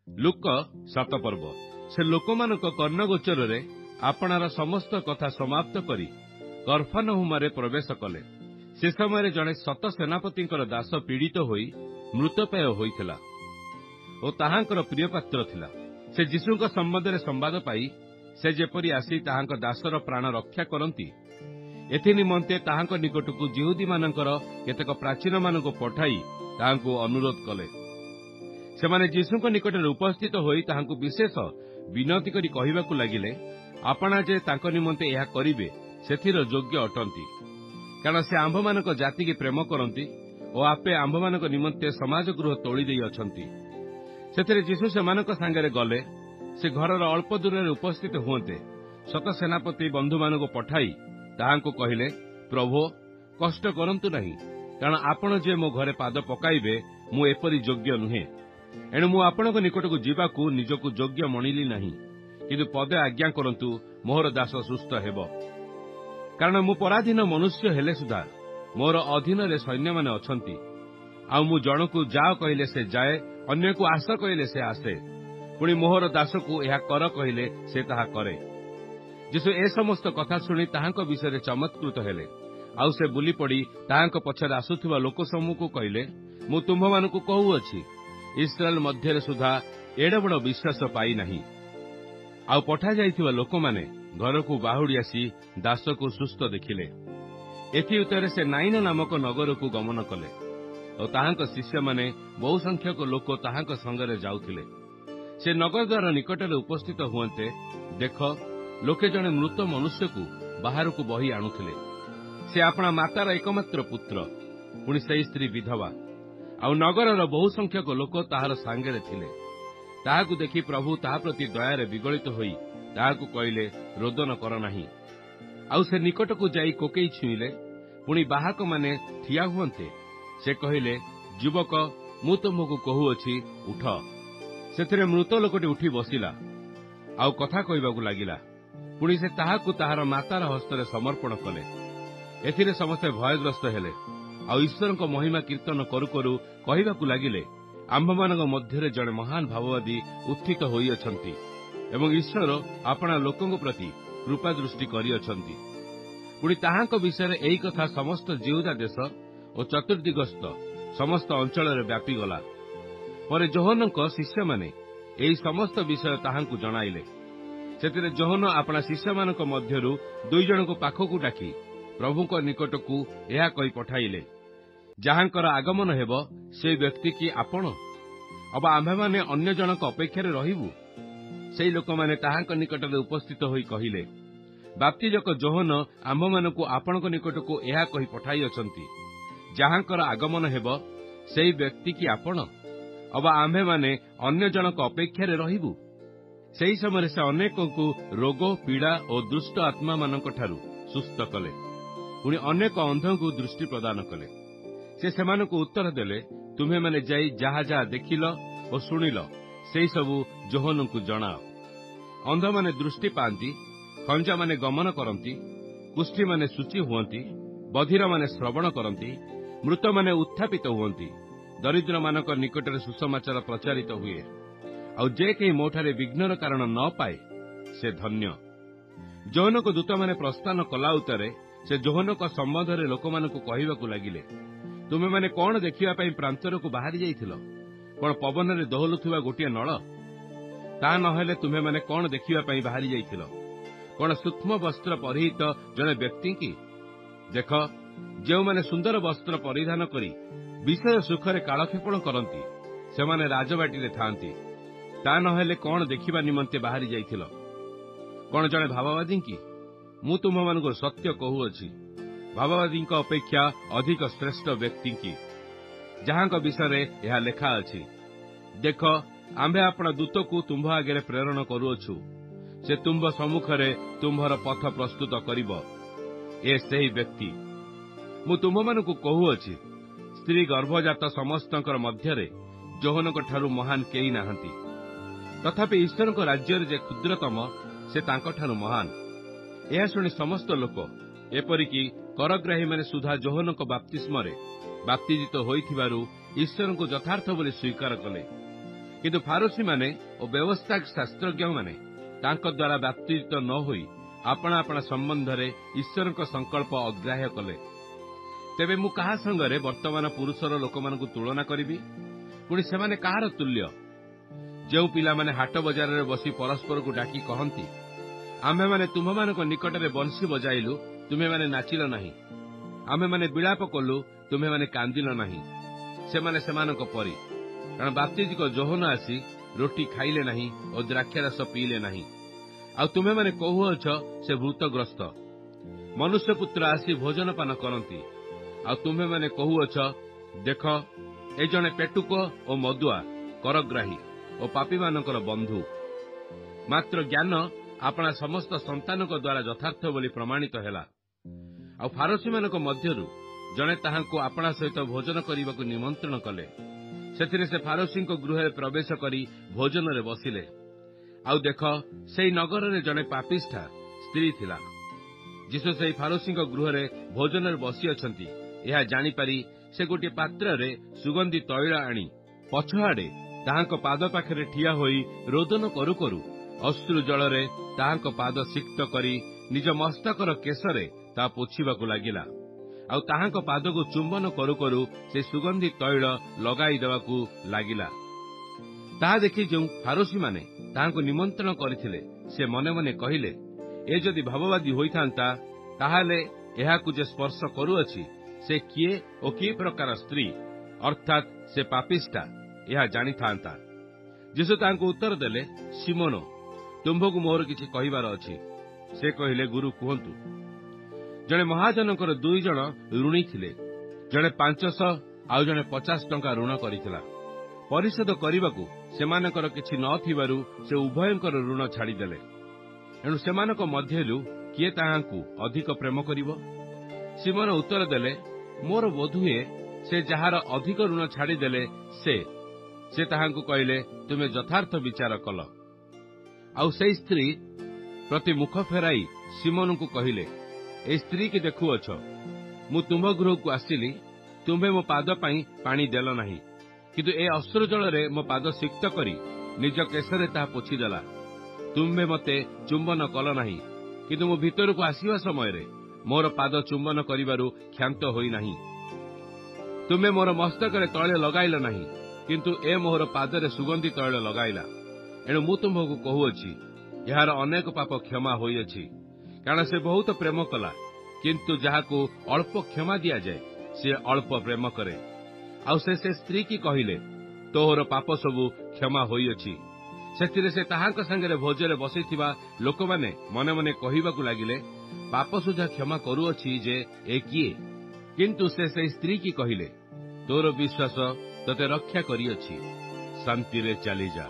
ଲୁକ 7 ପର୍ବ। ସେ ଲୋକମାନଙ୍କ କର୍ଣ୍ଣଗୋଚରରେ ଆପଣାର ସମସ୍ତ କଥା ସମାପ୍ତ କରି କଫର୍ଣ୍ଣହୁମରେ ପ୍ରବେଶ କଲେ। ସେ ସମୟରେ ଜଣେ ଶତ ସେନାପତିଙ୍କର ଦାସ ପୀଡ଼ିତ ହୋଇ ମୃତପ୍ରାୟ ହୋଇଥିଲା ଓ ତାହାଙ୍କର ପ୍ରିୟପାତ୍ର ଥିଲା। ସେ ଯୀଶୁଙ୍କ ସମ୍ବନ୍ଧରେ ସମ୍ବାଦ ପାଇ ସେ ଯେପରି ଆସି ତାହାଙ୍କ ଦାସର ପ୍ରାଣ ରକ୍ଷା କରନ୍ତି, ଏଥିନିମନ୍ତେ ତାହାଙ୍କ ନିକଟକୁ ଯିହୁଦୀମାନଙ୍କର କେତେକ ପ୍ରାଚୀନମାନଙ୍କୁ ପଠାଇ ତାହାଙ୍କୁ ଅନୁରୋଧ କଲେ। ସେମାନେ ଯୀଶୁଙ୍କ ନିକଟରେ ଉପସ୍ଥିତ ହୋଇ ତାହାଙ୍କୁ ବିଶେଷ ବିନତି କରି କହିବାକୁ ଲାଗିଲେ, ଆପଣା ଯେ ତାଙ୍କ ନିମନ୍ତେ ଏହା କରିବେ ସେଥିର ଯୋଗ୍ୟ ଅଟନ୍ତି, କାରଣ ସେ ଆମ୍ଭମାନଙ୍କ ଜାତିକି ପ୍ରେମ କରନ୍ତି ଓ ଆପେ ଆମ୍ଭମାନଙ୍କ ନିମନ୍ତେ ସମାଜ ଗୃହ ତୋଳି ଦେଇ ଅଛନ୍ତି। ସେଥିରେ ଯୀଶୁ ସେମାନଙ୍କ ସାଙ୍ଗରେ ଗଲେ। ସେ ଘରର ଅଳ୍ପ ଦୂରରେ ଉପସ୍ଥିତ ହୁଅନ୍ତେ ଶତ ସେନାପତି ବନ୍ଧୁମାନଙ୍କୁ ପଠାଇ ତାହାଙ୍କୁ କହିଲେ, ପ୍ରଭୁ, କଷ୍ଟ କରନ୍ତୁ ନାହିଁ, କାରଣ ଆପଣ ଯେ ମୋ ଘରେ ପାଦ ପକାଇବେ ମୁଁ ଏପରି ଯୋଗ୍ୟ ନୁହେଁ। ଏଣୁ ମୁଁ ଆପଣଙ୍କ ନିକଟକୁ ଯିବାକୁ ନିଜକୁ ଯୋଗ୍ୟ ମଣିଲି ନାହିଁ, କିନ୍ତୁ ପଦେ ଆଜ୍ଞା କରନ୍ତୁ, ମୋହର ଦାସ ସୁସ୍ଥ ହେବ। କାରଣ ମୁଁ ପରାଧୀନ ମନୁଷ୍ୟ ହେଲେ ସୁଦ୍ଧା ମୋର ଅଧୀନରେ ସୈନ୍ୟମାନେ ଅଛନ୍ତି। ଆଉ ମୁଁ ଜଣକୁ ଯାଅ କହିଲେ ସେ ଯାଏ, ଅନ୍ୟକୁ ଆସ କହିଲେ ସେ ଆସେ, ପୁଣି ମୋହର ଦାସକୁ ଏହା କର କହିଲେ ସେ ତାହା କରେ। ଯୀଶୁ ଏ ସମସ୍ତ କଥା ଶୁଣି ତାହାଙ୍କ ବିଷୟରେ ଚମତ୍କୃତ ହେଲେ। ଆଉ ସେ ବୁଲି ପଡ଼ି ତାହାଙ୍କ ପଛରେ ଆସୁଥିବା ଲୋକସମୂହକୁ କହିଲେ, ମୁଁ ତୁମ୍ଭମାନଙ୍କୁ କହୁଅଛି, ଇସ୍ରାଏଲ ମଧ୍ୟରେ ସୁଦ୍ଧା ଏଡ଼େ ବଡ଼ ବିଶ୍ୱାସ ପାଇନାହିଁ। ଆଉ ପଠାଯାଇଥିବା ଲୋକମାନେ ଘରକୁ ବାହୁଡ଼ି ଆସି ଦାସକୁ ସୁସ୍ଥ ଦେଖିଲେ। ଏଥି ଉତ୍ତରେ ସେ ନାଇନ ନାମକ ନଗରକୁ ଗମନ କଲେ ଓ ତାହାଙ୍କ ଶିଷ୍ୟମାନେ ବହୁ ସଂଖ୍ୟକ ଲୋକ ତାହାଙ୍କ ସଙ୍ଗରେ ଯାଉଥିଲେ। ସେ ନଗରଦ୍ୱାର ନିକଟରେ ଉପସ୍ଥିତ ହୁଅନ୍ତେ, ଦେଖ, ଲୋକେ ଜଣେ ମୃତ ମନୁଷ୍ୟକୁ ବାହାରକୁ ବହି ଆଣୁଥିଲେ। ସେ ଆପଣା ମାତାର ଏକମାତ୍ର ପୁତ୍ର, ପୁଣି ସେହି ସ୍ତ୍ରୀ ବିଧବା। ଆଉ ନଗରର ବହୁ ସଂଖ୍ୟକ ଲୋକ ତାହାର ସାଙ୍ଗରେ ଥିଲେ। ତାହାକୁ ଦେଖି ପ୍ରଭୁ ତାହା ପ୍ରତି ଦୟାରେ ବିଗଳିତ ହୋଇ ତାହାକୁ କହିଲେ, ରୋଦନ କର ନାହିଁ। ଆଉ ସେ ନିକଟକୁ ଯାଇ କୋକେଇ ଛୁଇଁଲେ। ପୁଣି ବାହକମାନେ ଠିଆ ହୁଅନ୍ତେ ସେ କହିଲେ, ଯୁବକ, ମୁଁ ତୁମକୁ କହୁଅଛି, ଉଠ। ସେଥିରେ ମୃତ ଲୋକଟି ଉଠି ବସିଲା, ଆଉ କଥା କହିବାକୁ ଲାଗିଲା। ପୁଣି ସେ ତାହାକୁ ତାହାର ମାତାର ହସ୍ତରେ ସମର୍ପଣ କଲେ। ଏଥିରେ ସମସ୍ତେ ଭୟଗ୍ରସ୍ତ ହେଲେ, ଆଉ ଈଶ୍ୱରଙ୍କ ମହିମା କୀର୍ତ୍ତନ କରୁ କରୁ କହିବାକୁ ଲାଗିଲେ, ଆମ୍ଭମାନଙ୍କ ମଧ୍ୟରେ ଜଣେ ମହାନ ଭାବବାଦୀ ଉତ୍ଥିତ ହୋଇଅଛନ୍ତି ଏବଂ ଈଶ୍ୱର ଆପଣା ଲୋକଙ୍କ ପ୍ରତି କୃପା ଦୃଷ୍ଟି କରିଅଛନ୍ତି। ପୁଣି ତାହାଙ୍କ ବିଷୟରେ ଏହି କଥା ସମସ୍ତ ଜିହୁଦା ଦେଶ ଓ ଚତୁର୍ଦିଗସ୍ଥ ସମସ୍ତ ଅଞ୍ଚଳରେ ବ୍ୟାପିଗଲା। ପରେ ଯୋହନଙ୍କ ଶିଷ୍ୟମାନେ ଏହି ସମସ୍ତ ବିଷୟ ତାହାଙ୍କୁ ଜଣାଇଲେ। ସେଥିରେ ଯୋହନ ଆପଣା ଶିଷ୍ୟମାନଙ୍କ ମଧ୍ୟରୁ 2 ଜଣଙ୍କୁ ପାଖକୁ ଡାକି ପ୍ରଭୁଙ୍କ ନିକଟକୁ ଏହା କହି ପଠାଇଲେ, ଯାହାଙ୍କର ଆଗମନ ହେବ ସେହି ବ୍ୟକ୍ତି କି ଆପଣ, ଅବା ଆମ୍ଭେମାନେ ଅନ୍ୟ ଜଣକ ଅପେକ୍ଷାରେ ରହିବୁ? ସେହି ଲୋକମାନେ ତାହାଙ୍କ ନିକଟରେ ଉପସ୍ଥିତ ହୋଇ କହିଲେ, ବାପ୍ତିଜକ ଯୋହନ ଆମ୍ଭମାନଙ୍କୁ ଆପଣଙ୍କ ନିକଟକୁ ଏହା କହି ପଠାଇଅଛନ୍ତି, ଯାହାଙ୍କର ଆଗମନ ହେବ ସେହି ବ୍ୟକ୍ତି କି ଆପଣ, ଅବା ଆମ୍ଭେମାନେ ଅନ୍ୟ ଜଣକ ଅପେକ୍ଷାରେ ରହିବୁ? ସେହି ସମୟରେ ସେ ଅନେକଙ୍କୁ ରୋଗ, ପୀଡ଼ା ଓ ଦୁଷ୍ଟ ଆତ୍ମାମାନଙ୍କଠାରୁ ସୁସ୍ଥ କଲେ। ପୁଣି ଅନେକ ଅନ୍ଧଙ୍କୁ ଦୃଷ୍ଟି ପ୍ରଦାନ କଲେ। ସେ ସେମାନଙ୍କୁ ଉତ୍ତର ଦେଲେ, ତୁମ୍ଭେମାନେ ଯାଇ ଯାହା ଯାହା ଦେଖିଲ ଓ ଶୁଣିଲ ସେହି ସବୁ ଯୋହନଙ୍କୁ ଜଣାଅ। ଅନ୍ଧମାନେ ଦୃଷ୍ଟି ପାଆନ୍ତି, ଖଞ୍ଜାମାନେ ଗମନ କରନ୍ତି, କୁଷ୍ଠୀମାନେ ଶୁଚି ହୁଅନ୍ତି, ବଧିରମାନେ ଶ୍ରବଣ କରନ୍ତି, ମୃତମାନେ ଉତ୍ଥାପିତ ହୁଅନ୍ତି, ଦରିଦ୍ରମାନଙ୍କ ନିକଟରେ ସୁସମାଚାର ପ୍ରଚାରିତ ହୁଏ। ଆଉ ଯେ କେହି ମୋଠାରେ ବିଘ୍ନର କାରଣ ନ ପାଏ ସେ ଧନ୍ୟ। ଯୋହନଙ୍କ ଦୂତମାନେ ପ୍ରସ୍ଥାନ କଲା ଉତ୍ତରେ ସେ ଯୋହନଙ୍କ ସମ୍ବନ୍ଧରେ ଲୋକମାନଙ୍କୁ କହିବାକୁ ଲାଗିଲେ, ତୁମେମାନେ କଣ ଦେଖିବା ପାଇଁ ପ୍ରାନ୍ତରକୁ ବାହାରି ଯାଇଥିଲ? କଣ ପବନରେ ଦୋହଲୁଥିବା ଗୋଟିଏ ନଳ? ତାହା ନହେଲେ ତୁମେମାନେ କଣ ଦେଖିବା ପାଇଁ ବାହାରି ଯାଇଥିଲ? କଣ ସୂକ୍ଷ୍ମ ବସ୍ତ୍ର ପରିହିତ ଜଣେ ବ୍ୟକ୍ତି କି? ଦେଖ, ଯେଉଁମାନେ ସୁନ୍ଦର ବସ୍ତ୍ର ପରିଧାନ କରି ବିଷୟ ସୁଖରେ କାଳକ୍ଷେପଣ କରନ୍ତି ସେମାନେ ରାଜବାଟିରେ ଥାଆନ୍ତି। ତା ନହେଲେ କଣ ଦେଖିବା ନିମନ୍ତେ ବାହାରି ଯାଇଥିଲ? କଣ ଜଣେ ଭାବବାଦୀ କି? ମୁଁ ତୁମମାନଙ୍କୁ ସତ୍ୟ କହୁଅଛି, ଭାବବାଦୀଙ୍କ ଅପେକ୍ଷା ଅଧିକ ଶ୍ରେଷ୍ଠ ବ୍ୟକ୍ତି କି, ଯାହାଙ୍କ ବିଷୟରେ ଏହା ଲେଖା ଅଛି, ଦେଖ, ଆମ୍ଭେ ଆପଣା ଦୂତକୁ ତୁମ୍ଭ ଆଗରେ ପ୍ରେରଣ କରୁଅଛୁ, ସେ ତୁମ୍ଭ ସମ୍ମୁଖରେ ତୁମ୍ଭର ପଥ ପ୍ରସ୍ତୁତ କରିବ। ଏ ସେହି ବ୍ୟକ୍ତି। ମୁଁ ତୁମ୍ଭମାନଙ୍କୁ କହୁଅଛି, ସ୍ତ୍ରୀ ଗର୍ଭଜାତ ସମସ୍ତଙ୍କର ମଧ୍ୟରେ ଯୋହନଙ୍କ ଠାରୁ ମହାନ କେହି ନାହାନ୍ତି। ତଥାପି ଈଶ୍ୱରଙ୍କ ରାଜ୍ୟରେ ଯେ କ୍ଷୁଦ୍ରତମ ସେ ତାଙ୍କଠାରୁ ମହାନ। ଏହା ଶୁଣି ସମସ୍ତ ଲୋକ, ଏପରିକି କରଗ୍ରାହୀମାନେ ସୁଦ୍ଧା ଯୋହନଙ୍କ ବାପ୍ତିସ୍ମରେ ବାପ୍ତିଜିତ ହୋଇଥିବାରୁ ଈଶ୍ୱରଙ୍କୁ ଯଥାର୍ଥ ବୋଲି ସ୍ୱୀକାର କଲେ। କିନ୍ତୁ ଫାରୋସୀମାନେ ଓ ବ୍ୟବସ୍ଥା ଶାସ୍ତ୍ରଜ୍ଞମାନେ ତାଙ୍କ ଦ୍ୱାରା ବ୍ୟାପ୍ତିତ ନ ହୋଇ ଆପଣା ଆପଣା ସମ୍ବନ୍ଧରେ ଈଶ୍ୱରଙ୍କ ସଂକଳ୍ପ ଅଗ୍ରାହ୍ୟ କଲେ। ତେବେ ମୁଁ କାହା ସଙ୍ଗରେ ବର୍ତ୍ତମାନ ପୁରୁଷର ଲୋକମାନଙ୍କୁ ତୁଳନା କରିବି? ପୁଣି ସେମାନେ କାହାର ତୁଲ୍ୟ? ଯେଉଁ ପିଲାମାନେ ହାଟ ବଜାରରେ ବସି ପରସ୍ପରକୁ ଡାକି କହନ୍ତି, ଆମ୍ଭେମାନେ ତୁମ୍ଭମାନଙ୍କ ନିକଟରେ ବଂଶୀ ବଜାଇଲୁ, ତୁମେମାନେ ନାଚିଲ ନାହିଁ। ଆମ୍ଭେମାନେ ବିଳାପ କଲୁ, ତୁମେମାନେ କାନ୍ଦିଲ ନାହିଁ। ସେମାନେ ସେମାନଙ୍କ ପରି, କାରଣ ବାପ୍ତିଜିକ ଯୋହନ ଆସି ରୋଟି ଖାଇଲେ ନାହିଁ ଓ ଦ୍ରାକ୍ଷାରସ ପିଇଲେ ନାହିଁ। ଆଉ ତୁମେମାନେ କହୁଅଛ ସେ ଭୂତଗ୍ରସ୍ତ। ମନୁଷ୍ୟପୁତ୍ର ଆସି ଭୋଜନପାନ କରନ୍ତି। ଆଉ ତୁମେମାନେ କହୁଅଛ, ଦେଖ, ଏ ଜଣେ ପେଟୁକ ଓ ମଦୁଆ, କରଗ୍ରାହୀ ଓ ପାପୀମାନଙ୍କର ବନ୍ଧୁ। ମାତ୍ର ଜ୍ଞାନ ଆପଣା ସମସ୍ତ ସନ୍ତାନଙ୍କ ଦ୍ୱାରା ଯଥାର୍ଥ ବୋଲି ପ୍ରମାଣିତ ହେଲା। ଆଉ ଫାରୋସୀମାନଙ୍କ ମଧ୍ୟରୁ ଜଣେ ତାହାଙ୍କୁ ଆପଣା ସହିତ ଭୋଜନ କରିବାକୁ ନିମନ୍ତ୍ରଣ କଲେ। ସେଥିରେ ସେ ଫାରୋସୀଙ୍କ ଗୃହରେ ପ୍ରବେଶ କରି ଭୋଜନରେ ବସିଲେ। ଆଉ ଦେଖ, ସେହି ନଗରରେ ଜଣେ ପାପିଷ୍ଠା ସ୍ତ୍ରୀ ଥିଲା। ଯୀଶୁ ସେହି ଫାରୋସୀଙ୍କ ଗୃହରେ ଭୋଜନରେ ବସିଅଛନ୍ତି ଏହା ଜାଣିପାରି ସେ ଗୋଟିଏ ପାତ୍ରରେ ସୁଗନ୍ଧି ତୈଳ ଆଣି ପଛଆଡ଼େ ତାହାଙ୍କ ପାଦ ପାଖରେ ଠିଆ ହୋଇ ରୋଦନ କରୁ କରୁ ଅଶ୍ରୁ ଜଳରେ ତାହାଙ୍କ ପାଦ ସିକ୍ତ କରି ନିଜ ମସ୍ତକର କେଶରେ ତାହା ପୋଛିବାକୁ ଲାଗିଲା। ଆଉ ତାହାଙ୍କ ପାଦକୁ ଚୁମ୍ବନ କରୁ କରୁ ସେ ସୁଗନ୍ଧି ତୈଳ ଲଗାଇ ଦେବାକୁ ଲାଗିଲା। ତାହା ଦେଖି ଯେଉଁ ଫାରୋସୀମାନେ ତାହାଙ୍କୁ ନିମନ୍ତ୍ରଣ କରିଥିଲେ ସେ ମନେ ମନେ କହିଲେ, ଏ ଯଦି ଭାବବାଦୀ ହୋଇଥାନ୍ତା, ତାହେଲେ ଏହାକୁ ଯେ ସ୍ପର୍ଶ କରୁଅଛି ସେ କିଏ ଓ କି ପ୍ରକାର ସ୍ତ୍ରୀ, ଅର୍ଥାତ୍ ସେ ପାପିଷ୍ଠା, ଏହା ଜାଣିଥାନ୍ତା। ଯୀଶୁ ତାହାଙ୍କୁ ଉତ୍ତର ଦେଲେ, ସିମୋନ, ତୁମ୍ଭକୁ ମୋର କିଛି କହିବାର ଅଛି। ସେ କହିଲେ, ଗୁରୁ, କୁହନ୍ତୁ। ଜଣେ ମହାଜନଙ୍କର 2 ଜଣ ଋଣୀ ଥିଲେ। ଜଣେ 500 ଆଉ ଜଣେ 50 ଟଙ୍କା ଋଣ କରିଥିଲା। ପରିଶୋଧ କରିବାକୁ ସେମାନଙ୍କର କିଛି ନ ଥିବାରୁ ସେ ଉଭୟଙ୍କର ଋଣ ଛାଡ଼ିଦେଲେ। ଏଣୁ ସେମାନଙ୍କ ମଧ୍ୟରୁ କିଏ ତାହାଙ୍କୁ ଅଧିକ ପ୍ରେମ କରିବ? ସିମୋନ ଉତ୍ତର ଦେଲେ, ମୋର ବୋଧହୁଏ ସେ ଯାହାର ଅଧିକ ଋଣ ଛାଡ଼ିଦେଲେ ସେ ତାହାଙ୍କୁ କହିଲେ, ତୁମେ ଯଥାର୍ଥ ବିଚାର କଲ। ଆଉ ସେହି ସ୍ତ୍ରୀ ପ୍ରତି ମୁଖ ଫେରାଇ ସିମୋନଙ୍କୁ କହିଲେ, ଏ ସ୍ତ୍ରୀ କି ଦେଖୁଅଛ, ମୁଁ ତୁମ୍ଭ ଗୃହକୁ ଆସିଲି, ତୁମ୍ଭେ ମୋ ପାଦ ପାଇଁ ପାଣି ଦେଲ ନାହିଁ, କିନ୍ତୁ ଏ ଅଶ୍ରୁ ଜଳରେ ମୋ ପାଦ ସିକ୍ତ କରି ନିଜ କେଶରେ ତାହା ପୋଛିଦେଲା। ତୁମ୍ଭେ ମୋତେ ଚୁମ୍ବନ କଲ ନାହିଁ, କିନ୍ତୁ ମୁଁ ଭିତରକୁ ଆସିବା ସମୟରେ ମୋର ପାଦ ଚୁମ୍ବନ କରିବାରୁ କ୍ଷାନ୍ତ ହୋଇନାହିଁ। ତୁମେ ମୋର ମସ୍ତକରେ ତୈଳ ଲଗାଇଲ ନାହିଁ, କିନ୍ତୁ ଏ ମୋହର ପାଦରେ ସୁଗନ୍ଧି ତୈଳ ଲଗାଇଲା। ଏଣୁ ମୁଁ ତୁମ୍ଭକୁ କହୁଅଛି, ଏହାର ଅନେକ ପାପ କ୍ଷମା ହୋଇଅଛି, କାରଣ ସେ ବହୁତ ପ୍ରେମ କଲା। କିନ୍ତୁ ଯାହାକୁ ଅଳ୍ପ କ୍ଷମା ଦିଆଯାଏ ସେ ଅଳ୍ପ ପ୍ରେମ କରେ। ଆଉ ସେ ସ୍ତ୍ରୀ କି କହିଲେ, ତୋର ପାପ ସବୁ କ୍ଷମା ହୋଇଅଛି। ସେଥିରେ ସେ ତାହାଙ୍କ ସାଙ୍ଗରେ ଭୋଜରେ ବସିଥିବା ଲୋକମାନେ ମନେ ମନେ କହିବାକୁ ଲାଗିଲେ, ପାପ ସୁଦ୍ଧା କ୍ଷମା କରୁଅଛି ଯେ ଏ କିଏ? କିନ୍ତୁ ସେ ସେହି ସ୍ତ୍ରୀ କି କହିଲେ, ତୋର ବିଶ୍ୱାସ ତୋତେ ରକ୍ଷା କରିଅଛି, ଶାନ୍ତିରେ ଚାଲିଯା।